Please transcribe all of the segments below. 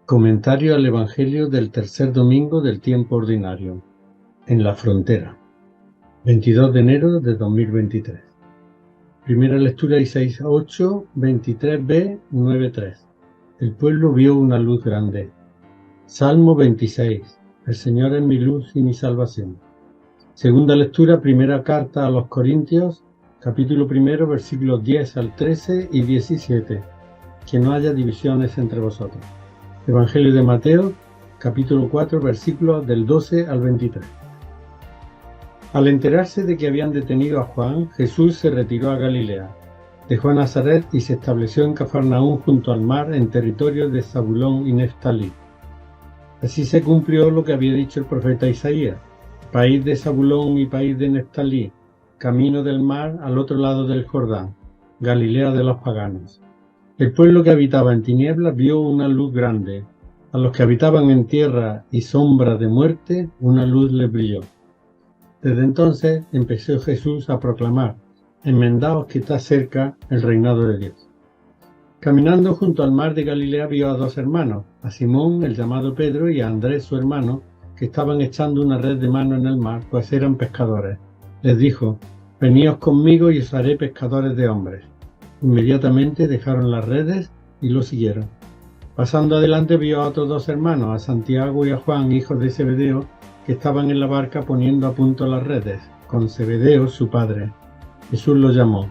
Comentario al Evangelio del tercer domingo del tiempo ordinario. En la frontera. 22 de enero de 2023. Primera lectura Isaías 8, 23b, 9.3. El pueblo vio una luz grande. Salmo 26. El Señor es mi luz y mi salvación. Segunda lectura, primera carta a los Corintios, capítulo 1, versículos 10 al 13 y 17. Que no haya divisiones entre vosotros. Evangelio de Mateo, capítulo 4, versículos del 12 al 23. Al enterarse de que habían detenido a Juan, Jesús se retiró a Galilea. Dejó a Nazaret y se estableció en Cafarnaúm junto al mar, en territorio de Zabulón y Neftalí. Así se cumplió lo que había dicho el profeta Isaías: país de Zabulón y país de Neftalí, camino del mar al otro lado del Jordán, Galilea de los paganos. El pueblo que habitaba en tinieblas vio una luz grande. A los que habitaban en tierra y sombra de muerte, una luz les brilló. Desde entonces empezó Jesús a proclamar: enmendaos que está cerca el reinado de Dios. Caminando junto al mar de Galilea vio a dos hermanos, a Simón, el llamado Pedro, y a Andrés, su hermano, que estaban echando una red de mano en el mar, pues eran pescadores. Les dijo: veníos conmigo y os haré pescadores de hombres. Inmediatamente dejaron las redes y lo siguieron. Pasando adelante vio a otros dos hermanos, a Santiago y a Juan, hijos de Zebedeo, que estaban en la barca poniendo a punto las redes, con Zebedeo su padre. Jesús los llamó.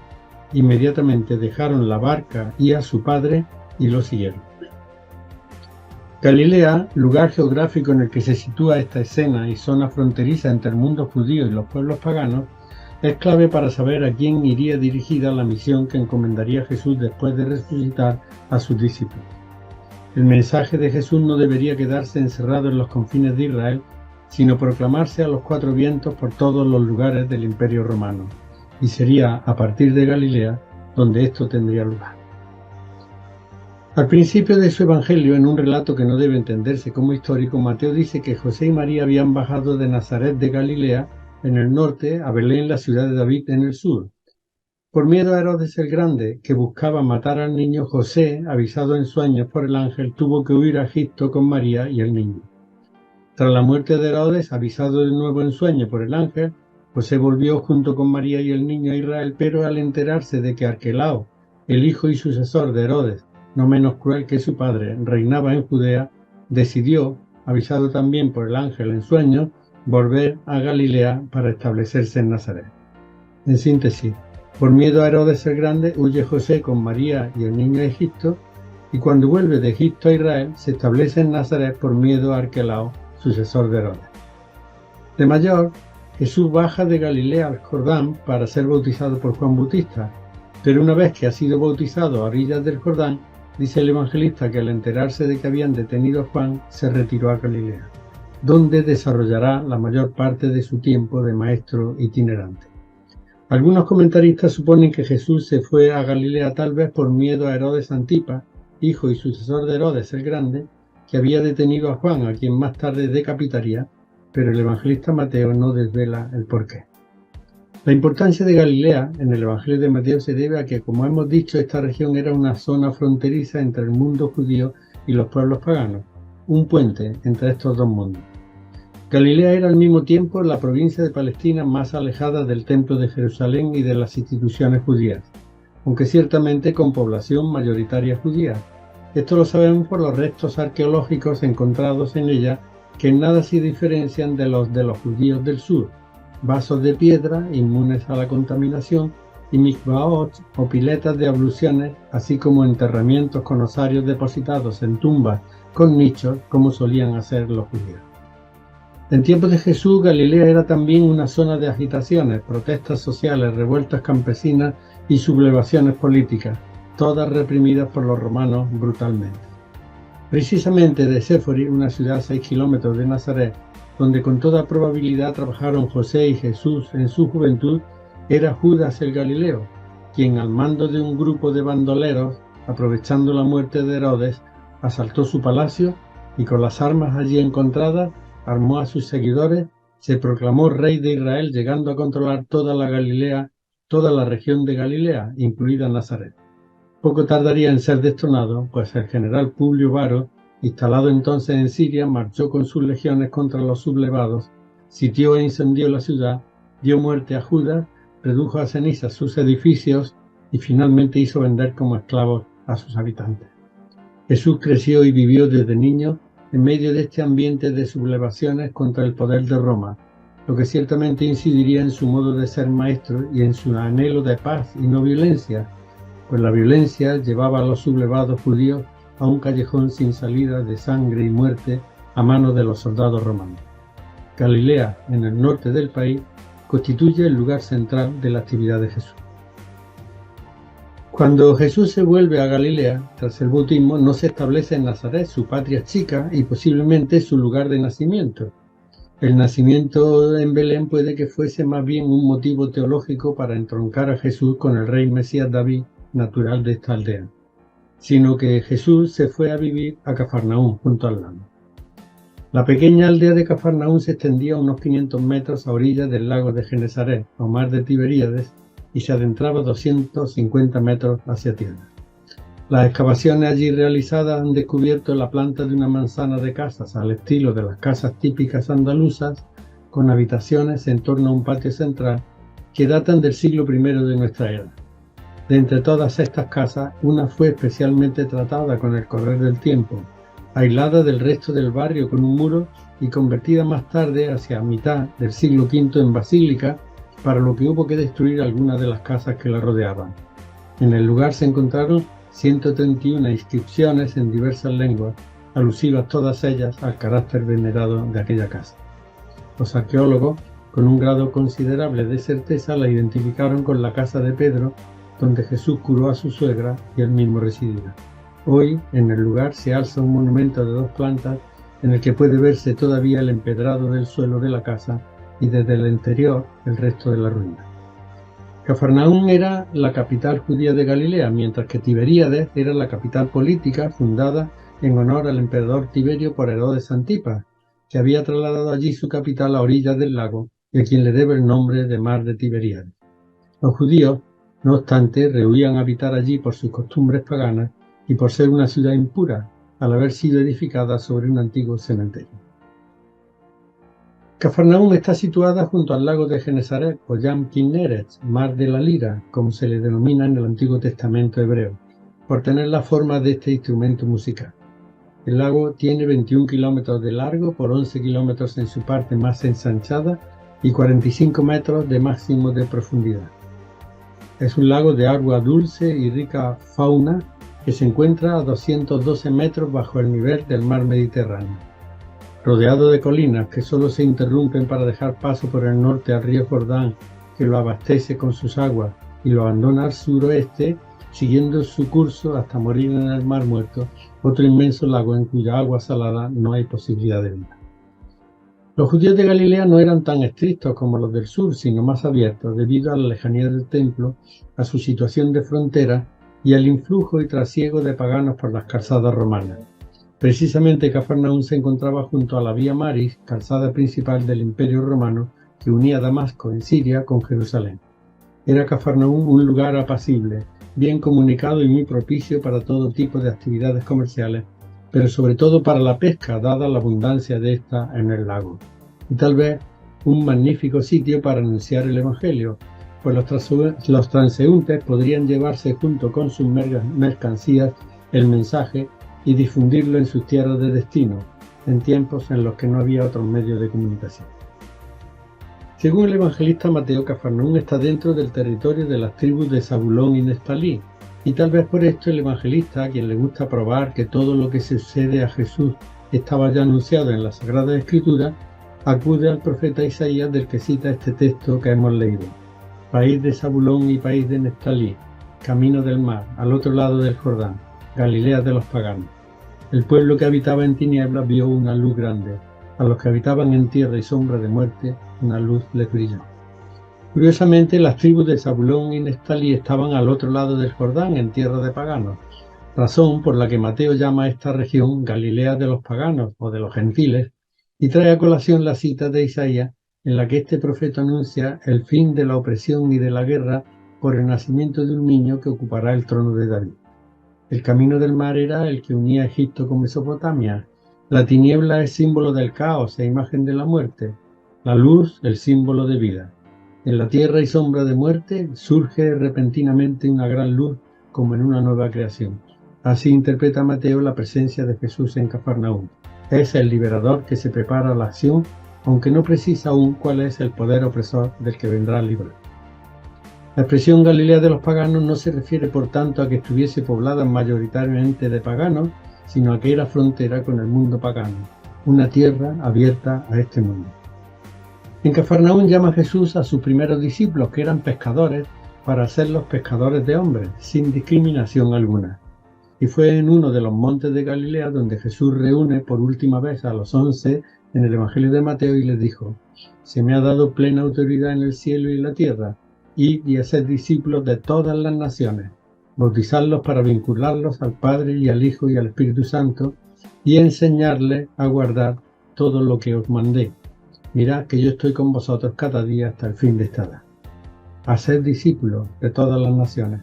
Inmediatamente dejaron la barca y a su padre y lo siguieron. Galilea, lugar geográfico en el que se sitúa esta escena y zona fronteriza entre el mundo judío y los pueblos paganos, es clave para saber a quién iría dirigida la misión que encomendaría Jesús después de resucitar a sus discípulos. El mensaje de Jesús no debería quedarse encerrado en los confines de Israel, sino proclamarse a los cuatro vientos por todos los lugares del Imperio Romano, y sería a partir de Galilea donde esto tendría lugar. Al principio de su Evangelio, en un relato que no debe entenderse como histórico, Mateo dice que José y María habían bajado de Nazaret de Galilea, en el norte, a Belén, la ciudad de David, en el sur. Por miedo a Herodes el Grande, que buscaba matar al niño, José, avisado en sueños por el ángel, tuvo que huir a Egipto con María y el niño. Tras la muerte de Herodes, avisado de nuevo en sueño por el ángel, José volvió junto con María y el niño a Israel, pero al enterarse de que Arquelao, el hijo y sucesor de Herodes, no menos cruel que su padre, reinaba en Judea, decidió, avisado también por el ángel en sueños, volver a Galilea para establecerse en Nazaret. En síntesis, por miedo a Herodes el Grande, huye José con María y el niño a Egipto, y cuando vuelve de Egipto a Israel, se establece en Nazaret por miedo a Arquelao, sucesor de Herodes. De mayor, Jesús baja de Galilea al Jordán para ser bautizado por Juan Bautista, pero una vez que ha sido bautizado a orillas del Jordán, dice el evangelista que al enterarse de que habían detenido a Juan, se retiró a Galilea, donde desarrollará la mayor parte de su tiempo de maestro itinerante. Algunos comentaristas suponen que Jesús se fue a Galilea tal vez por miedo a Herodes Antipas, hijo y sucesor de Herodes el Grande, que había detenido a Juan, a quien más tarde decapitaría, pero el evangelista Mateo no desvela el porqué. La importancia de Galilea en el Evangelio de Mateo se debe a que, como hemos dicho, esta región era una zona fronteriza entre el mundo judío y los pueblos paganos, un puente entre estos dos mundos. Galilea era al mismo tiempo la provincia de Palestina más alejada del Templo de Jerusalén y de las instituciones judías, aunque ciertamente con población mayoritaria judía. Esto lo sabemos por los restos arqueológicos encontrados en ella, que en nada se diferencian de los judíos del sur: vasos de piedra inmunes a la contaminación y mikvaot o piletas de abluciones, así como enterramientos con osarios depositados en tumbas con nichos, como solían hacer los judíos. En tiempos de Jesús, Galilea era también una zona de agitaciones, protestas sociales, revueltas campesinas y sublevaciones políticas, todas reprimidas por los romanos brutalmente. Precisamente de Séforis, una ciudad a 6 kilómetros de Nazaret, donde con toda probabilidad trabajaron José y Jesús en su juventud, era Judas el Galileo, quien al mando de un grupo de bandoleros, aprovechando la muerte de Herodes, asaltó su palacio y con las armas allí encontradas, armó a sus seguidores, se proclamó rey de Israel, llegando a controlar toda la Galilea, toda la región de Galilea, incluida Nazaret. Poco tardaría en ser destronado, pues el general Publio Varo instalado entonces en Siria, marchó con sus legiones contra los sublevados, sitió e incendió la ciudad, dio muerte a Judas, redujo a cenizas sus edificios y finalmente hizo vender como esclavos a sus habitantes. Jesús creció y vivió desde niño en medio de este ambiente de sublevaciones contra el poder de Roma, lo que ciertamente incidiría en su modo de ser maestro y en su anhelo de paz y no violencia, pues la violencia llevaba a los sublevados judíos a un callejón sin salida de sangre y muerte a manos de los soldados romanos. Galilea, en el norte del país, constituye el lugar central de la actividad de Jesús. Cuando Jesús se vuelve a Galilea, tras el bautismo, no se establece en Nazaret, su patria chica y posiblemente su lugar de nacimiento. El nacimiento en Belén puede que fuese más bien un motivo teológico para entroncar a Jesús con el rey Mesías David, natural de esta aldea, sino que Jesús se fue a vivir a Cafarnaúm, junto al lago. La pequeña aldea de Cafarnaúm se extendía unos 500 metros a orillas del lago de Genesaret, o mar de Tiberíades, y se adentraba 250 metros hacia tierra. Las excavaciones allí realizadas han descubierto la planta de una manzana de casas al estilo de las casas típicas andaluzas, con habitaciones en torno a un patio central que datan del siglo I de nuestra era. De entre todas estas casas, una fue especialmente tratada con el correr del tiempo, aislada del resto del barrio con un muro y convertida más tarde, hacia mitad del siglo V, en basílica, para lo que hubo que destruir algunas de las casas que la rodeaban. En el lugar se encontraron 131 inscripciones en diversas lenguas, alusivas todas ellas al carácter venerado de aquella casa. Los arqueólogos, con un grado considerable de certeza, la identificaron con la casa de Pedro, donde Jesús curó a su suegra y él mismo residía. Hoy, en el lugar se alza un monumento de 2 plantas en el que puede verse todavía el empedrado del suelo de la casa y desde el interior el resto de la ruina. Cafarnaúm era la capital judía de Galilea, mientras que Tiberíades era la capital política fundada en honor al emperador Tiberio por Herodes Antipas, que había trasladado allí su capital a orillas del lago y a quien le debe el nombre de Mar de Tiberíades. Los judíos, no obstante, rehuían habitar allí por sus costumbres paganas y por ser una ciudad impura, al haber sido edificada sobre un antiguo cementerio. Cafarnaúm está situada junto al lago de Genesaret, o Yam Kinneret, mar de la lira, como se le denomina en el Antiguo Testamento hebreo, por tener la forma de este instrumento musical. El lago tiene 21 kilómetros de largo por 11 kilómetros en su parte más ensanchada y 45 metros de máximo de profundidad. Es un lago de agua dulce y rica fauna que se encuentra a 212 metros bajo el nivel del mar Mediterráneo. Rodeado de colinas que solo se interrumpen para dejar paso por el norte al río Jordán, que lo abastece con sus aguas y lo abandona al suroeste, siguiendo su curso hasta morir en el Mar Muerto, otro inmenso lago en cuya agua salada no hay posibilidad de vida. Los judíos de Galilea no eran tan estrictos como los del sur, sino más abiertos, debido a la lejanía del templo, a su situación de frontera y al influjo y trasiego de paganos por las calzadas romanas. Precisamente Cafarnaúm se encontraba junto a la Vía Maris, calzada principal del Imperio Romano, que unía Damasco, en Siria, con Jerusalén. Era Cafarnaúm un lugar apacible, bien comunicado y muy propicio para todo tipo de actividades comerciales, pero sobre todo para la pesca, dada la abundancia de esta en el lago. Y tal vez un magnífico sitio para anunciar el Evangelio, pues los transeúntes podrían llevarse junto con sus mercancías el mensaje y difundirlo en sus tierras de destino, en tiempos en los que no había otros medios de comunicación. Según el evangelista Mateo, Cafarnaúm está dentro del territorio de las tribus de Zabulón y Neftalí, y tal vez por esto el evangelista, a quien le gusta probar que todo lo que sucede a Jesús estaba ya anunciado en la Sagrada Escritura, acude al profeta Isaías, del que cita este texto que hemos leído: país de Zabulón y país de Neftalí, camino del mar, al otro lado del Jordán, Galilea de los paganos. El pueblo que habitaba en tinieblas vio una luz grande. A los que habitaban en tierra y sombra de muerte, una luz les brilló. Curiosamente, las tribus de Zabulón y Neftalí estaban al otro lado del Jordán, en tierra de paganos, razón por la que Mateo llama a esta región Galilea de los paganos o de los gentiles, y trae a colación la cita de Isaías, en la que este profeta anuncia el fin de la opresión y de la guerra por el nacimiento de un niño que ocupará el trono de David. El camino del mar era el que unía Egipto con Mesopotamia. La tiniebla es símbolo del caos e imagen de la muerte. La luz, el símbolo de vida. En la tierra y sombra de muerte surge repentinamente una gran luz como en una nueva creación. Así interpreta Mateo la presencia de Jesús en Cafarnaúm. Es el liberador que se prepara a la acción, aunque no precisa aún cuál es el poder opresor del que vendrá a librar. La expresión Galilea de los paganos no se refiere por tanto a que estuviese poblada mayoritariamente de paganos, sino a que era frontera con el mundo pagano, una tierra abierta a este mundo. En Cafarnaúm llama Jesús a sus primeros discípulos, que eran pescadores, para hacerlos pescadores de hombres, sin discriminación alguna. Y fue en uno de los montes de Galilea donde Jesús reúne por última vez a los 11 en el Evangelio de Mateo y les dijo: «Se me ha dado plena autoridad en el cielo y en la tierra, id y haced discípulos de todas las naciones, bautizarlos para vincularlos al Padre y al Hijo y al Espíritu Santo, y enseñarles a guardar todo lo que os mandé. Mirad que yo estoy con vosotros cada día hasta el fin de esta edad». Haced discípulos de todas las naciones.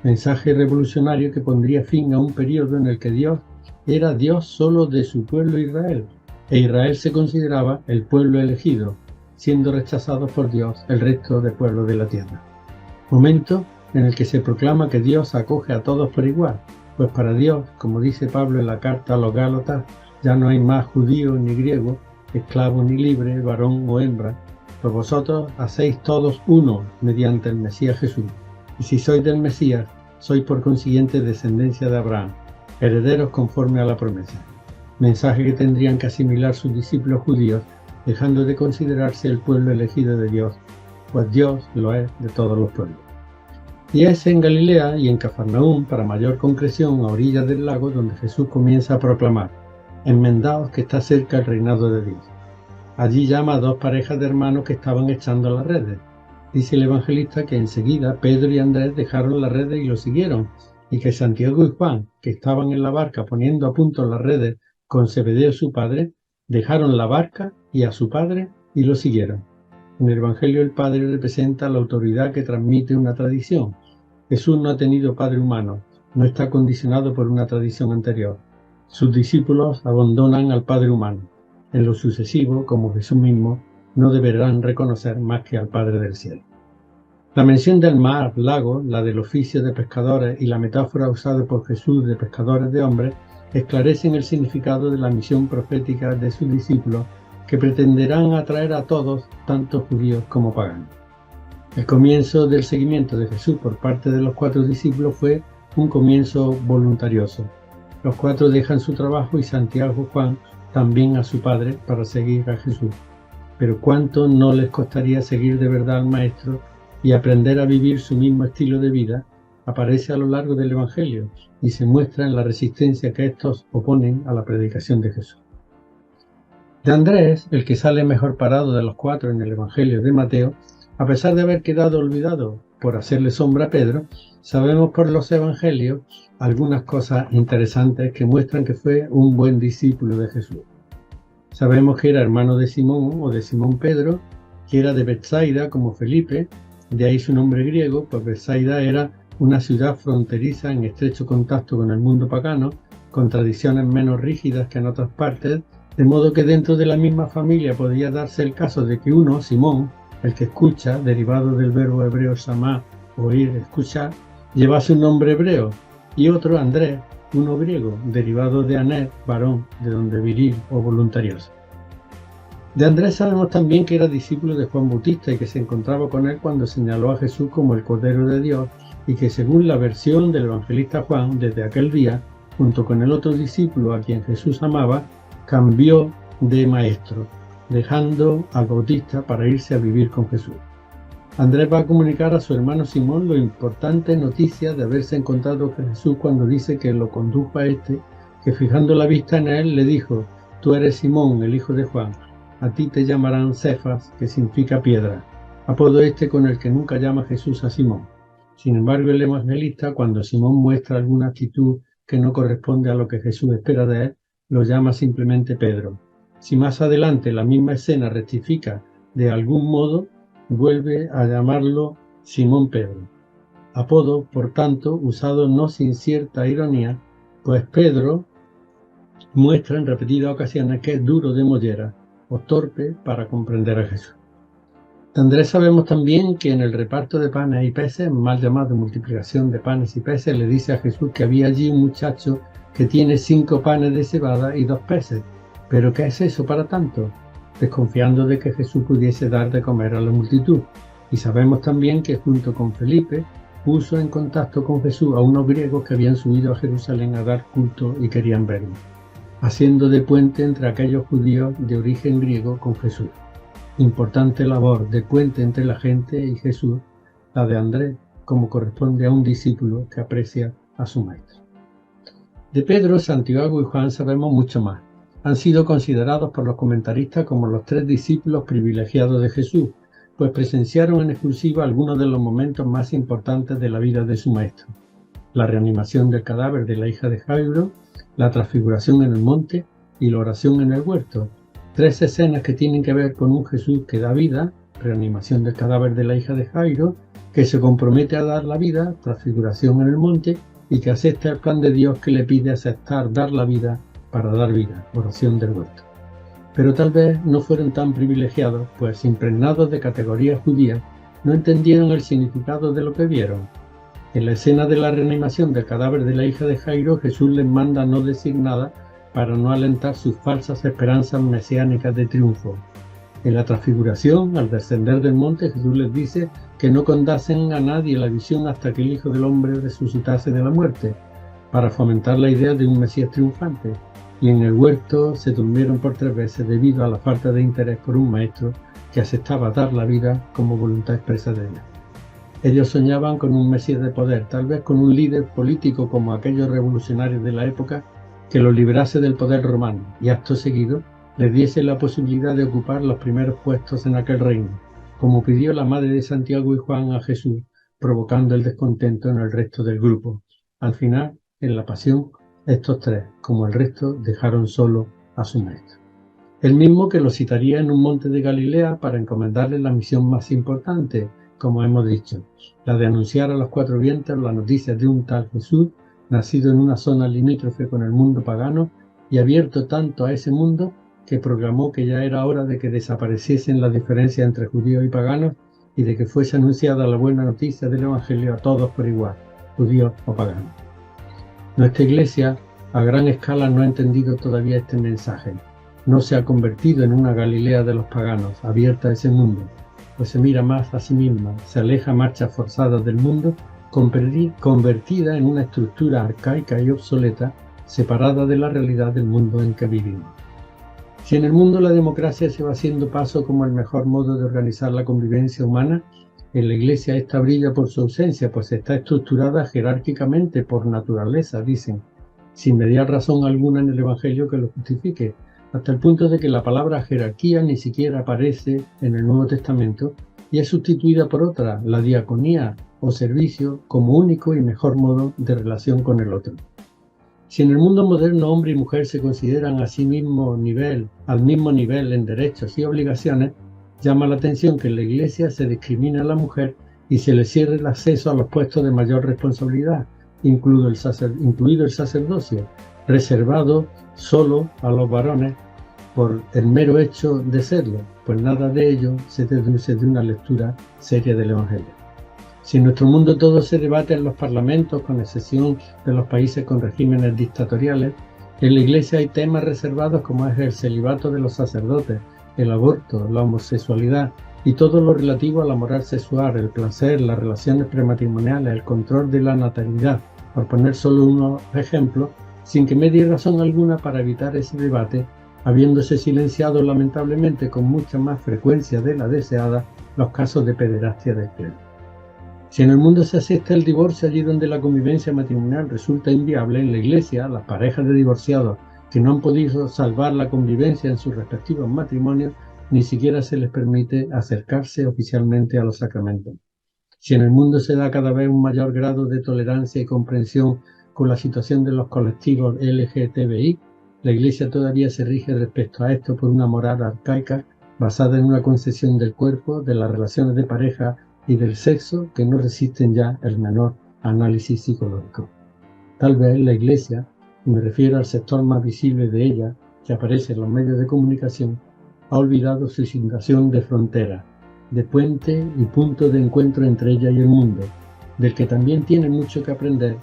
Mensaje revolucionario que pondría fin a un periodo en el que Dios era Dios solo de su pueblo Israel, e Israel se consideraba el pueblo elegido, siendo rechazados por Dios el resto de pueblos de la tierra. Momento en el que se proclama que Dios acoge a todos por igual, pues para Dios, como dice Pablo en la carta a los Gálatas, ya no hay más judío ni griego, esclavo ni libre, varón o hembra, pues vosotros hacéis todos uno mediante el Mesías Jesús. Y si sois del Mesías, sois por consiguiente descendencia de Abraham, herederos conforme a la promesa. Mensaje que tendrían que asimilar sus discípulos judíos, dejando de considerarse el pueblo elegido de Dios, pues Dios lo es de todos los pueblos. Y es en Galilea y en Cafarnaúm, para mayor concreción, a orillas del lago, donde Jesús comienza a proclamar: «Enmendaos que está cerca el reinado de Dios». Allí llama a dos parejas de hermanos que estaban echando las redes. Dice el evangelista que enseguida Pedro y Andrés dejaron las redes y lo siguieron, y que Santiago y Juan, que estaban en la barca poniendo a punto las redes con Zebedeo su padre, dejaron la barca y a su padre y lo siguieron. En el Evangelio el Padre representa la autoridad que transmite una tradición. Jesús no ha tenido padre humano, no está condicionado por una tradición anterior. Sus discípulos abandonan al Padre humano. En lo sucesivo, como Jesús mismo, no deberán reconocer más que al Padre del cielo. La mención del mar, lago, la del oficio de pescadores y la metáfora usada por Jesús de pescadores de hombres esclarecen el significado de la misión profética de sus discípulos, que pretenderán atraer a todos, tanto judíos como paganos. El comienzo del seguimiento de Jesús por parte de los 4 discípulos fue un comienzo voluntarioso. Los 4 dejan su trabajo y Santiago y Juan también a su padre para seguir a Jesús. Pero ¿cuánto no les costaría seguir de verdad al Maestro y aprender a vivir su mismo estilo de vida? Aparece a lo largo del Evangelio y se muestra en la resistencia que estos oponen a la predicación de Jesús. De Andrés, el que sale mejor parado de los 4 en el Evangelio de Mateo, a pesar de haber quedado olvidado por hacerle sombra a Pedro, sabemos por los Evangelios algunas cosas interesantes que muestran que fue un buen discípulo de Jesús. Sabemos que era hermano de Simón o de Simón Pedro, que era de Betsaida como Felipe, de ahí su nombre griego, pues Betsaida era una ciudad fronteriza en estrecho contacto con el mundo pagano, con tradiciones menos rígidas que en otras partes, de modo que dentro de la misma familia podía darse el caso de que uno, Simón, el que escucha, derivado del verbo hebreo shamá, oír, escuchar, llevase un nombre hebreo, y otro, Andrés, uno griego, derivado de aner, varón, de donde viril o voluntarioso. De Andrés sabemos también que era discípulo de Juan Bautista y que se encontraba con él cuando señaló a Jesús como el Cordero de Dios, y que según la versión del evangelista Juan, desde aquel día, junto con el otro discípulo a quien Jesús amaba, cambió de maestro, dejando al Bautista para irse a vivir con Jesús. Andrés va a comunicar a su hermano Simón la importante noticia de haberse encontrado con Jesús cuando dice que lo condujo a este, que fijando la vista en él le dijo: «Tú eres Simón, el hijo de Juan, a ti te llamarán Cefas, que significa piedra», apodo este con el que nunca llama Jesús a Simón. Sin embargo, el evangelista, cuando Simón muestra alguna actitud que no corresponde a lo que Jesús espera de él, lo llama simplemente Pedro. Si más adelante la misma escena rectifica de algún modo, vuelve a llamarlo Simón Pedro. apodo, por tanto, usado no sin cierta ironía, pues Pedro muestra en repetidas ocasiones que es duro de mollera o torpe para comprender a Jesús. De Andrés sabemos también que en el reparto de panes y peces, mal llamado multiplicación de panes y peces, le dice a Jesús que había allí un muchacho que tiene 5 panes de cebada y 2 peces. ¿Pero qué es eso para tanto? Desconfiando de que Jesús pudiese dar de comer a la multitud. Y sabemos también que junto con Felipe puso en contacto con Jesús a unos griegos que habían subido a Jerusalén a dar culto y querían verlo, haciendo de puente entre aquellos judíos de origen griego con Jesús. Importante labor de puente entre la gente y Jesús, la de Andrés, como corresponde a un discípulo que aprecia a su maestro. De Pedro, Santiago y Juan sabemos mucho más. Han sido considerados por los comentaristas como los 3 discípulos privilegiados de Jesús, pues presenciaron en exclusiva algunos de los momentos más importantes de la vida de su maestro: la reanimación del cadáver de la hija de Jairo, la transfiguración en el monte y la oración en el huerto. 3 escenas que tienen que ver con un Jesús que da vida, reanimación del cadáver de la hija de Jairo, que se compromete a dar la vida, transfiguración en el monte, y que acepta el plan de Dios que le pide aceptar dar la vida para dar vida, oración del huerto. Pero tal vez no fueron tan privilegiados, pues impregnados de categorías judías, no entendieron el significado de lo que vieron. En la escena de la reanimación del cadáver de la hija de Jairo, Jesús les manda no decir nada para no alentar sus falsas esperanzas mesiánicas de triunfo. En la transfiguración, al descender del monte, Jesús les dice que no condasen a nadie la visión hasta que el Hijo del Hombre resucitase de la muerte, para fomentar la idea de un Mesías triunfante. Y en el huerto se durmieron por 3 veces debido a la falta de interés por un maestro que aceptaba dar la vida como voluntad expresa de Dios. Ellos soñaban con un Mesías de poder, tal vez con un líder político como aquellos revolucionarios de la época que los librase del poder romano y acto seguido les diese la posibilidad de ocupar los primeros puestos en aquel reino, como pidió la madre de Santiago y Juan a Jesús, provocando el descontento en el resto del grupo. Al final, en la pasión, estos 3, como el resto, dejaron solo a su maestro. El mismo que lo citaría en un monte de Galilea para encomendarle la misión más importante, como hemos dicho, la de anunciar a los 4 vientos las noticias de un tal Jesús, nacido en una zona limítrofe con el mundo pagano y abierto tanto a ese mundo que proclamó que ya era hora de que desapareciesen las diferencias entre judíos y paganos y de que fuese anunciada la buena noticia del Evangelio a todos por igual, judíos o paganos. Nuestra Iglesia a gran escala no ha entendido todavía este mensaje. No se ha convertido en una Galilea de los paganos, abierta a ese mundo, pues se mira más a sí misma, se aleja a marchas forzadas del mundo, convertida en una estructura arcaica y obsoleta, separada de la realidad del mundo en que vivimos. Si en el mundo la democracia se va haciendo paso como el mejor modo de organizar la convivencia humana, en la Iglesia esta brilla por su ausencia, pues está estructurada jerárquicamente por naturaleza, dicen, sin mediar razón alguna en el Evangelio que lo justifique, hasta el punto de que la palabra jerarquía ni siquiera aparece en el Nuevo Testamento y es sustituida por otra, la diaconía o servicio, como único y mejor modo de relación con el otro. Si en el mundo moderno hombre y mujer se consideran al mismo nivel en derechos y obligaciones, llama la atención que en la Iglesia se discrimina a la mujer y se le cierre el acceso a los puestos de mayor responsabilidad, incluido el sacerdocio, reservado solo a los varones por el mero hecho de serlo, pues nada de ello se deduce de una lectura seria del Evangelio. Si en nuestro mundo todo se debate en los parlamentos, con excepción de los países con regímenes dictatoriales, en la Iglesia hay temas reservados como es el celibato de los sacerdotes, el aborto, la homosexualidad y todo lo relativo a la moral sexual, el placer, las relaciones prematrimoniales, el control de la natalidad, por poner solo unos ejemplos, sin que me dé razón alguna para evitar ese debate, habiéndose silenciado lamentablemente con mucha más frecuencia de la deseada los casos de pederastia del clero. Si en el mundo se acepta el divorcio allí donde la convivencia matrimonial resulta inviable, en la Iglesia, las parejas de divorciados que no han podido salvar la convivencia en sus respectivos matrimonios, ni siquiera se les permite acercarse oficialmente a los sacramentos. Si en el mundo se da cada vez un mayor grado de tolerancia y comprensión con la situación de los colectivos LGTBI, la Iglesia todavía se rige respecto a esto por una moral arcaica basada en una concepción del cuerpo, de las relaciones de pareja y del sexo que no resisten ya el menor análisis psicológico. Tal vez la Iglesia, y me refiero al sector más visible de ella, que aparece en los medios de comunicación, ha olvidado su situación de frontera, de puente y punto de encuentro entre ella y el mundo, del que también tiene mucho que aprender,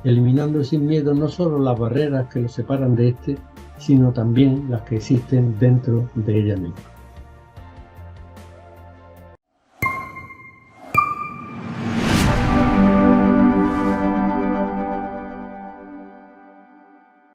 eliminando sin miedo no solo las barreras que lo separan de éste, sino también las que existen dentro de ella misma.